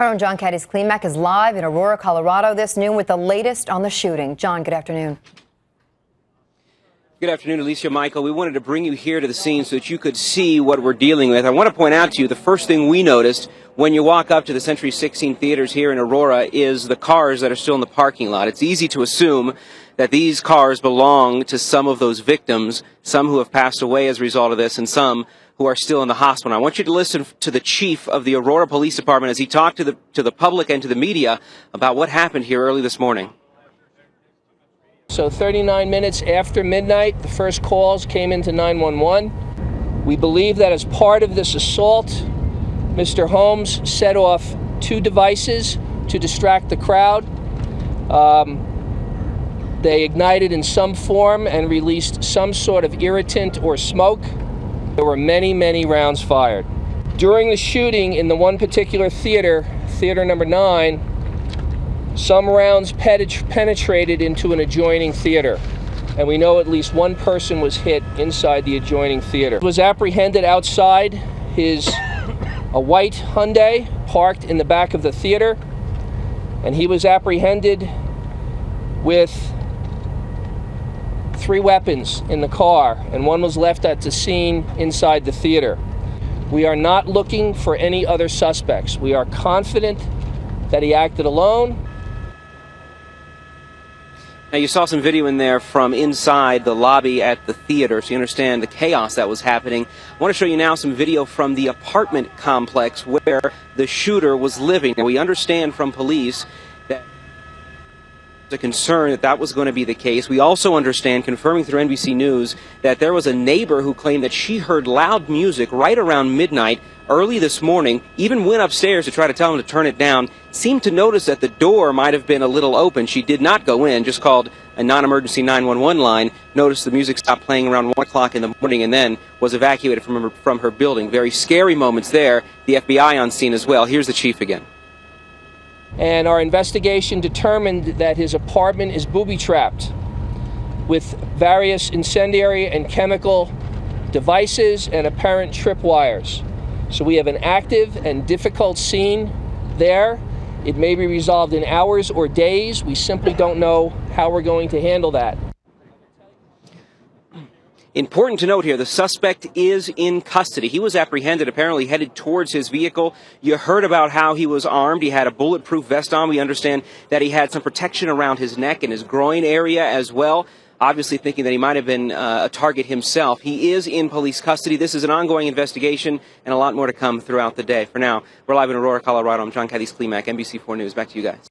Our own John Caddy's Clean-Mac is live in Aurora, Colorado this noon with the latest on the shooting. John, good afternoon. Good afternoon, Alicia, Michael. We wanted to bring you here to the scene so that you could see what we're dealing with. I want to point out to you the first thing we noticed when you walk up to the Century 16 theaters here in Aurora is the cars that are still in the parking lot. It's easy to assume that these cars belong to some of those victims, some who have passed away as a result of this and some who are still in the hospital. I want you to listen to the chief of the Aurora Police Department as he talked to the public and to the media about what happened here early this morning. So 39 minutes after midnight, the first calls came into 911. We believe that as part of this assault, Mr. Holmes set off 2 devices to distract the crowd. They ignited in some form and released some sort of irritant or smoke. There were many, many rounds fired. During the shooting in the one particular theater, theater number 9, some rounds penetrated into an adjoining theater, and we know at least one person was hit inside the adjoining theater. He was apprehended outside a white Hyundai parked in the back of the theater, and he was apprehended with 3 weapons in the car, and one was left at the scene inside the theater. We are not looking for any other suspects. We are confident that he acted alone. Now, you saw some video in there from inside the lobby at the theater, so you understand the chaos that was happening. I want to show you now some video from the apartment complex where the shooter was living. Now, we understand from police that a concern that was going to be the case. We also understand, confirming through NBC News, that there was a neighbor who claimed that she heard loud music right around midnight early this morning, even went upstairs to try to tell him to turn it down, seemed to notice that the door might have been a little open. She did not go in, just called a non-emergency 911 line, noticed the music stopped playing around 1 o'clock in the morning, and then was evacuated from her building. Very scary moments there. The FBI on scene as well. Here's the chief again. And our investigation determined that his apartment is booby-trapped with various incendiary and chemical devices and apparent tripwires. So we have an active and difficult scene there. It may be resolved in hours or days. We simply don't know how we're going to handle that. Important to note here, the suspect is in custody. He was apprehended, apparently headed towards his vehicle. You heard about how he was armed. He had a bulletproof vest on. We understand that he had some protection around his neck and his groin area as well, obviously thinking that he might have been a target himself. He is in police custody. This is an ongoing investigation and a lot more to come throughout the day. For now, we're live in Aurora, Colorado. I'm John Caddy's Clean-Mac, NBC4 News. Back to you guys.